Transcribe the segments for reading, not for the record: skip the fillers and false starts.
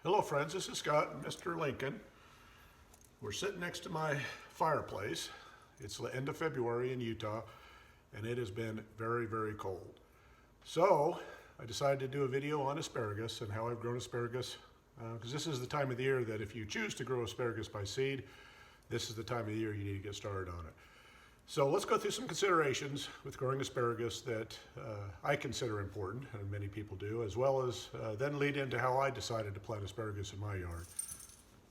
Hello friends, this is Scott and Mr. Lincoln. We're sitting next to my fireplace. It's the end of February in Utah and it has been very, very cold. So I decided to do a video on asparagus and how I've grown asparagus because this is the time of the year that if you choose to grow asparagus by seed, this is the time of the year you need to get started on it. So let's go through some considerations with growing asparagus that I consider important, and many people do, as well as then lead into how I decided to plant asparagus in my yard.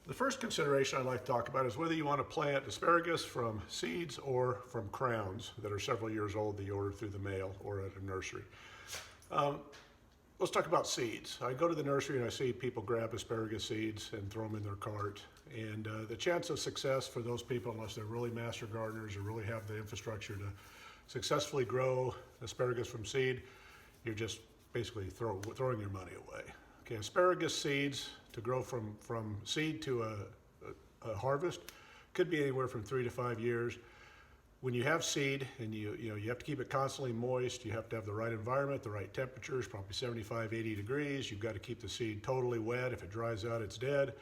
The first consideration I'd like to talk about is whether you want to plant asparagus from seeds or from crowns that are several years old that you order through the mail or at a nursery. Let's talk about seeds. I go to the nursery and I see people grab asparagus seeds and throw them in their cart. And the chance of success for those people, unless they're really master gardeners or really have the infrastructure to successfully grow asparagus from seed, you're just basically throwing your money away. Okay, asparagus seeds to grow from seed to a harvest could be anywhere from 3 to 5 years. When you have seed and you have to keep it constantly moist, you have to have the right environment, the right temperatures, probably 75, 80 degrees. You've got to keep the seed totally wet. If it dries out, it's dead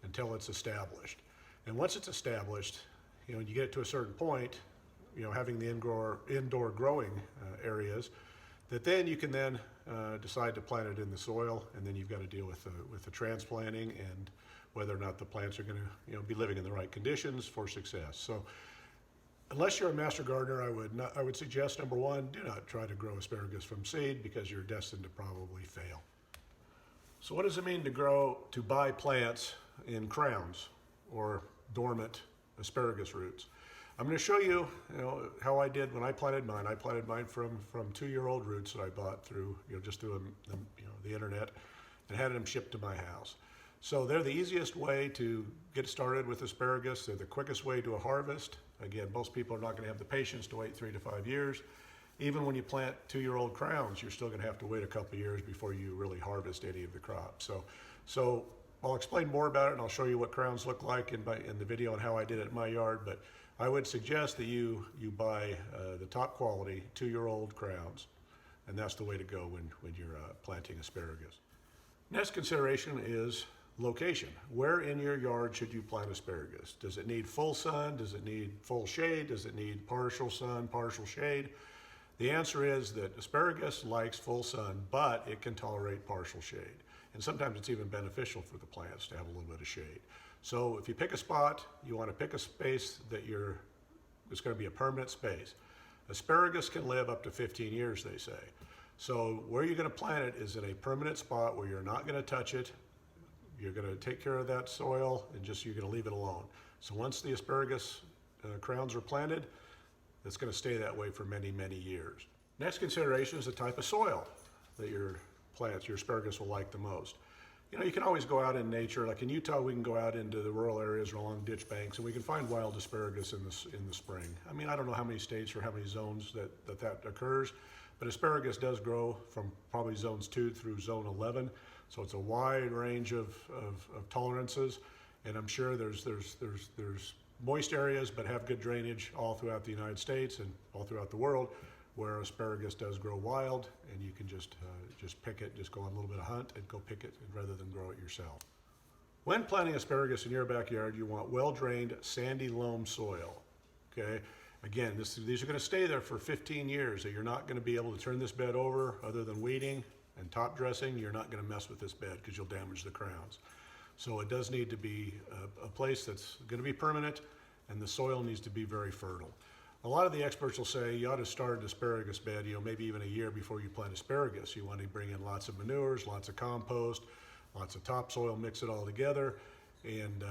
until it's established. And once it's established, you get it to a certain point, having the indoor growing areas, that then you can then decide to plant it in the soil, and then you've got to deal with the transplanting and whether or not the plants are going to be living in the right conditions for success. So unless you're a master gardener, I would suggest, number one, do not try to grow asparagus from seed because you're destined to probably fail. So what does it mean to buy plants in crowns or dormant asparagus roots? I'm going to show you, how I did when I planted mine. I planted mine from 2-year-old roots that I bought through, just through the internet, and had them shipped to my house. So they're the easiest way to get started with asparagus. They're the quickest way to a harvest. Again, most people are not going to have the patience to wait 3 to 5 years. Even when you plant 2-year-old crowns, you're still going to have to wait a couple of years before you really harvest any of the crop. So I'll explain more about it, and I'll show you what crowns look like in the video and how I did it in my yard. But I would suggest that you buy the top quality 2-year-old crowns, and that's the way to go when you're planting asparagus. Next consideration is location. Where in your yard should you plant asparagus? Does it need full sun? Does it need full shade? Does it need partial sun, partial shade? The answer is that asparagus likes full sun, but it can tolerate partial shade. And sometimes it's even beneficial for the plants to have a little bit of shade. So if you pick a spot, you want to pick a space that it's going to be a permanent space. Asparagus can live up to 15 years, they say. So where you're going to plant it is in a permanent spot where you're not going to touch it. You're going to take care of that soil and you're going to leave it alone. So once the asparagus crowns are planted, it's going to stay that way for many, many years. Next consideration is the type of soil that your asparagus will like the most. You can always go out in nature. Like in Utah, we can go out into the rural areas or along ditch banks, and we can find wild asparagus in the spring. I don't know how many states or how many zones that occurs, but asparagus does grow from probably zones 2 through zone 11. So it's a wide range of tolerances, and I'm sure there's moist areas but have good drainage all throughout the United States and all throughout the world where asparagus does grow wild, and you can just pick it, just go on a little bit of hunt and go pick it rather than grow it yourself. When planting asparagus in your backyard, you want well-drained sandy loam soil. Okay, again, these are going to stay there for 15 years. So you're not going to be able to turn this bed over other than weeding and top dressing. You're not going to mess with this bed because you'll damage the crowns. So it does need to be a place that's going to be permanent, and the soil needs to be very fertile. A lot of the experts will say you ought to start an asparagus bed, maybe even a year before you plant asparagus. You want to bring in lots of manures, lots of compost, lots of topsoil, mix it all together, and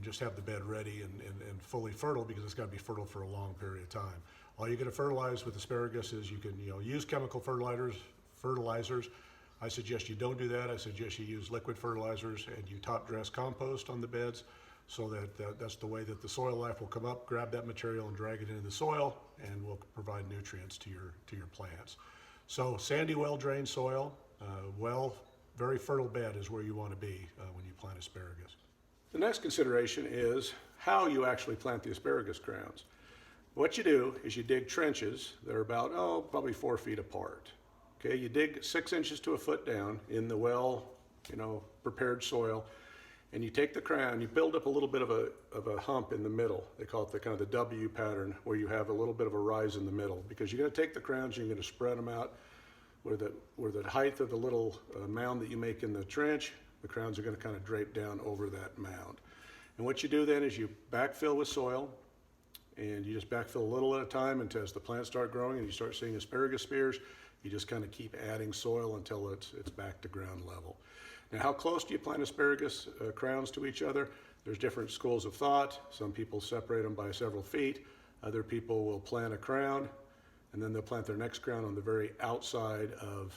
just have the bed ready and fully fertile, because it's got to be fertile for a long period of time. All you're going to fertilize with asparagus is you can use chemical fertilizers. I suggest you don't do that. I suggest you use liquid fertilizers and you top dress compost on the beds, so that's the way that the soil life will come up, grab that material and drag it into the soil, and will provide nutrients to your plants. So sandy, well-drained soil, very fertile bed is where you want to be when you plant asparagus. The next consideration is how you actually plant the asparagus crowns. What you do is you dig trenches that are about, probably 4 feet apart. Okay, you dig 6 inches to a foot down in the prepared soil, and you take the crown, you build up a little bit of a hump in the middle. They call it the kind of the W pattern, where you have a little bit of a rise in the middle, because you're going to take the crowns and you're going to spread them out where the height of the little mound that you make in the trench, the crowns are going to kind of drape down over that mound. And what you do then is you backfill with soil, and you just backfill a little at a time until as the plants start growing and you start seeing asparagus spears, you just kind of keep adding soil until it's back to ground level. Now, how close do you plant asparagus crowns to each other? There's different schools of thought. Some people separate them by several feet. Other people will plant a crown, and then they'll plant their next crown on the very outside of,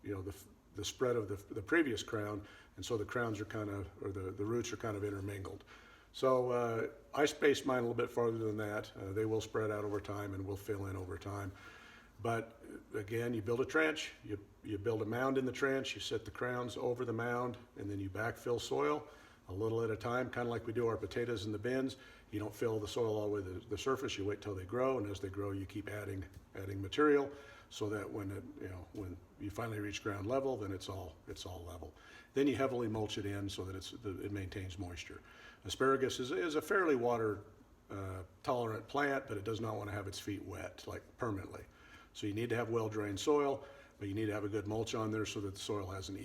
the spread of the previous crown, and so the crowns are kind of, or the roots are kind of intermingled. So I spaced mine a little bit farther than that. They will spread out over time and will fill in over time. But again, you build a trench, you build a mound in the trench, you set the crowns over the mound, and then you backfill soil a little at a time, kind of like we do our potatoes in the bins. You don't fill the soil all the way to the surface, you wait till they grow, and as they grow, you keep adding material, so that when when you finally reach ground level, then it's all level. Then you heavily mulch it in so that it maintains moisture. Asparagus is a fairly water tolerant plant, but it does not want to have its feet wet, like permanently. So you need to have well-drained soil, but you need to have a good mulch on there so that the soil has an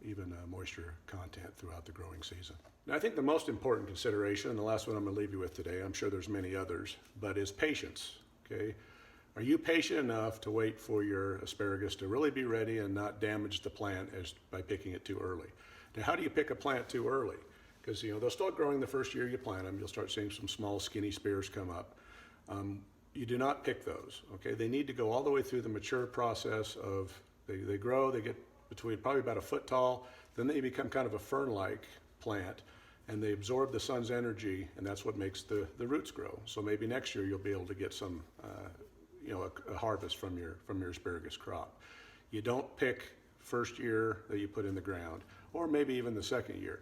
even moisture content throughout the growing season. Now, I think the most important consideration, and the last one I'm going to leave you with today, I'm sure there's many others, but is patience. Okay, are you patient enough to wait for your asparagus to really be ready and not damage the plant by picking it too early? Now, how do you pick a plant too early? Because they'll start growing the first year you plant them. You'll start seeing some small, skinny spears come up. You do not pick those, okay? They need to go all the way through the mature process of, they grow, they get between probably about a foot tall, then they become kind of a fern-like plant, and they absorb the sun's energy, and that's what makes the roots grow. So maybe next year you'll be able to get some, a harvest from your asparagus crop. You don't pick first year that you put in the ground, or maybe even the second year.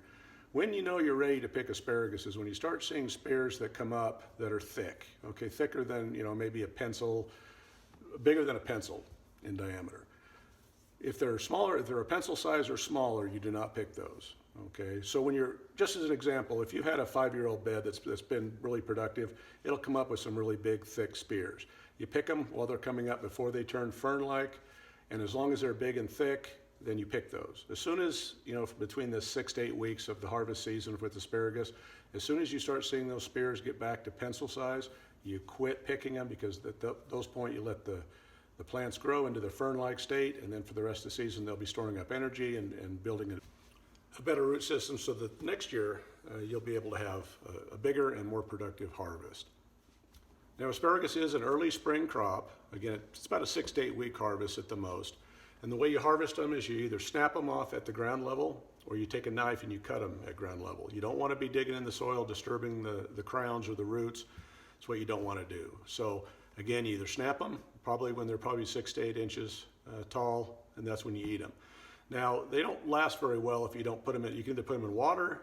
When you know you're ready to pick asparagus is when you start seeing spears that come up that are thick, okay, thicker than, maybe a pencil, bigger than a pencil in diameter. If they're smaller, if they're a pencil size or smaller, you do not pick those, okay? So when just as an example, if you had a 5-year-old bed that's been really productive, it'll come up with some really big, thick spears. You pick them while they're coming up before they turn fern-like, and as long as they're big and thick, then you pick those. As soon as, between the 6 to 8 weeks of the harvest season with asparagus, as soon as you start seeing those spears get back to pencil size, you quit picking them, because at those point you let the plants grow into the fern-like state, and then for the rest of the season they'll be storing up energy and building a better root system, so that next year you'll be able to have a bigger and more productive harvest. Now, asparagus is an early spring crop. Again, it's about a 6 to 8 week harvest at the most. And the way you harvest them is you either snap them off at the ground level, or you take a knife and you cut them at ground level. You don't want to be digging in the soil, disturbing the crowns or the roots. That's what you don't want to do. So again, you either snap them, probably when they're probably 6 to 8 inches tall, and that's when you eat them. Now, they don't last very well if you don't put them in. You can either put them in water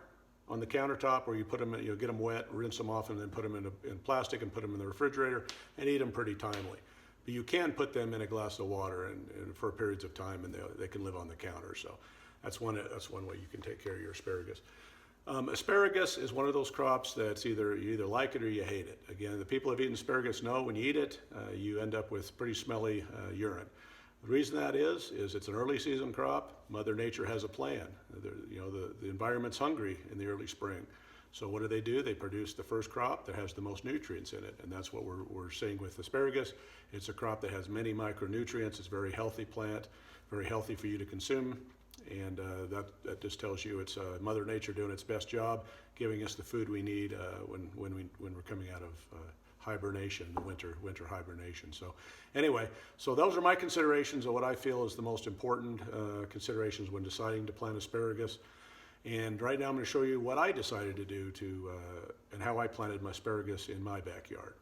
on the countertop, or you put them in, get them wet, rinse them off, and then put them in plastic and put them in the refrigerator and eat them pretty timely. But you can put them in a glass of water and for periods of time, and they can live on the counter. So that's one way you can take care of your asparagus. Asparagus is one of those crops that's you either like it or you hate it. Again, the people who have eaten asparagus know when you eat it, you end up with pretty smelly urine. The reason that is it's an early season crop. Mother Nature has a plan. The environment's hungry in the early spring. So what do? They produce the first crop that has the most nutrients in it, and that's what we're seeing with asparagus. It's a crop that has many micronutrients. It's a very healthy plant, very healthy for you to consume, and that just tells you it's Mother Nature doing its best job, giving us the food we need when we're coming out of hibernation, the winter hibernation. So anyway, so those are my considerations of what I feel is the most important considerations when deciding to plant asparagus. And right now I'm going to show you what I decided to do and how I planted my asparagus in my backyard.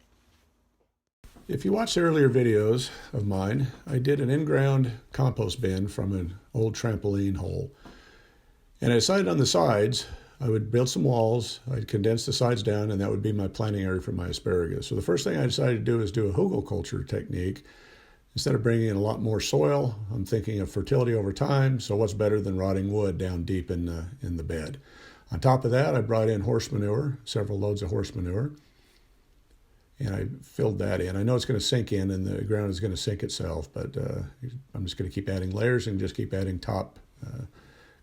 If you watched earlier videos of mine, I did an in-ground compost bin from an old trampoline hole. And I decided on the sides, I would build some walls, I'd condense the sides down, and that would be my planting area for my asparagus. So the first thing I decided to do is do a hugelkultur technique. Instead of bringing in a lot more soil, I'm thinking of fertility over time, so what's better than rotting wood down deep in the bed? On top of that, I brought in horse manure, several loads of horse manure, and I filled that in. I know it's going to sink in and the ground is going to sink itself, but I'm just going to keep adding layers and just keep adding top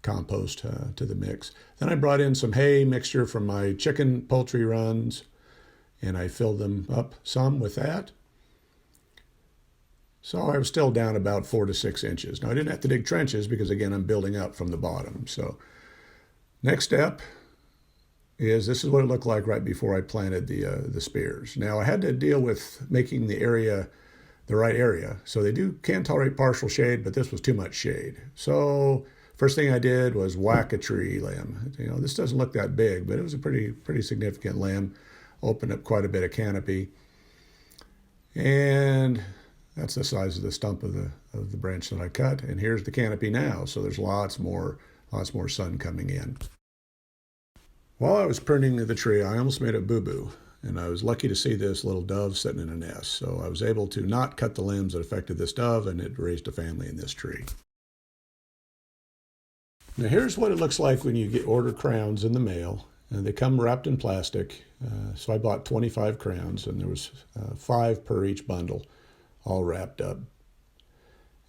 compost to the mix. Then I brought in some hay mixture from my chicken poultry runs, and I filled them up some with that. So I was still down about 4 to 6 inches. Now I didn't have to dig trenches because, again, I'm building up from the bottom. So next step is this is what it looked like right before I planted the spears. Now I had to deal with making the area the right area. So they can tolerate partial shade, but this was too much shade. So first thing I did was whack a tree limb. This doesn't look that big, but it was a pretty significant limb. Opened up quite a bit of canopy. And that's the size of the stump of the branch that I cut. And here's the canopy now. So there's lots more sun coming in. While I was pruning the tree, I almost made a boo-boo. And I was lucky to see this little dove sitting in a nest. So I was able to not cut the limbs that affected this dove, and it raised a family in this tree. Now here's what it looks like when you order crowns in the mail. And they come wrapped in plastic. So I bought 25 crowns, and there was 5 per each bundle, all wrapped up.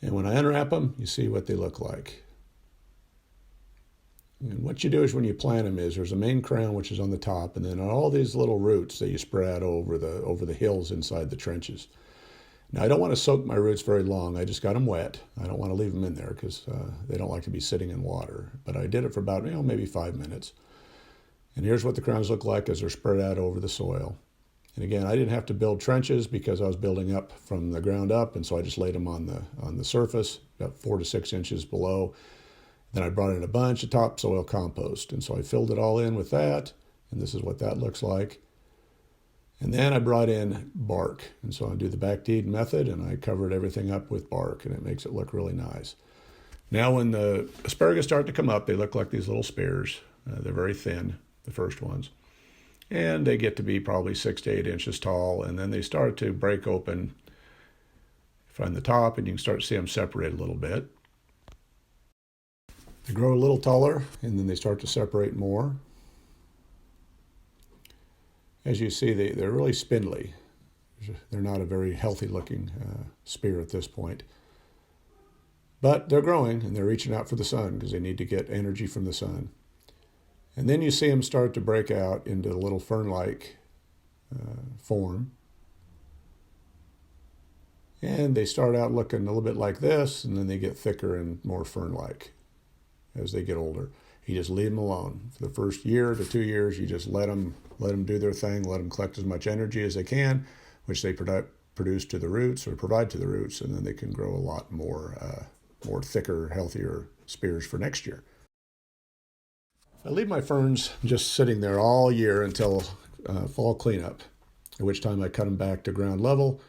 And when I unwrap them, you see what they look like. And what you do is when you plant them is there's a main crown, which is on the top, and then all these little roots that you spread over the hills inside the trenches. Now I don't want to soak my roots very long. I just got them wet. I don't want to leave them in there because they don't like to be sitting in water. But I did it for about maybe 5 minutes. And here's what the crowns look like as they're spread out over the soil. And again, I didn't have to build trenches because I was building up from the ground up, and so I just laid them on the surface, about 4 to 6 inches below. Then I brought in a bunch of topsoil compost, and so I filled it all in with that, and this is what that looks like. And then I brought in bark, and so I do the backdeed method, and I covered everything up with bark, and it makes it look really nice. Now when the asparagus start to come up, they look like these little spears. They're very thin, the first ones. And they get to be probably 6 to 8 inches tall, and then they start to break open from the top, and you can start to see them separate a little bit. They grow a little taller, and then they start to separate more. As you see, they're really spindly. They're not a very healthy-looking spear at this point. But they're growing, and they're reaching out for the sun because they need to get energy from the sun. And then you see them start to break out into a little fern-like form. And they start out looking a little bit like this, and then they get thicker and more fern-like as they get older. You just leave them alone. For the first year to 2 years, you just let them do their thing, let them collect as much energy as they can, which they produce to the roots or provide to the roots, and then they can grow a lot more thicker, healthier spears for next year. I leave my ferns just sitting there all year until fall cleanup, at which time I cut them back to ground level.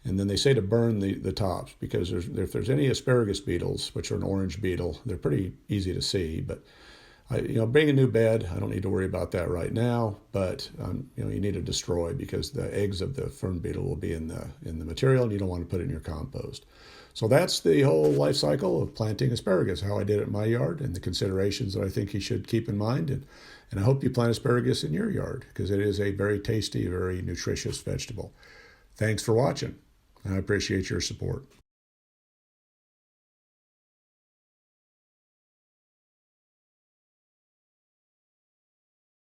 And then they say to burn the tops because if there's any asparagus beetles, which are an orange beetle, they're pretty easy to see. But being a new bed, I don't need to worry about that right now. But you need to destroy because the eggs of the fern beetle will be in the material, and you don't want to put it in your compost. So that's the whole life cycle of planting asparagus, how I did it in my yard, and the considerations that I think you should keep in mind. And I hope you plant asparagus in your yard because it is a very tasty, very nutritious vegetable. Thanks for watching. I appreciate your support.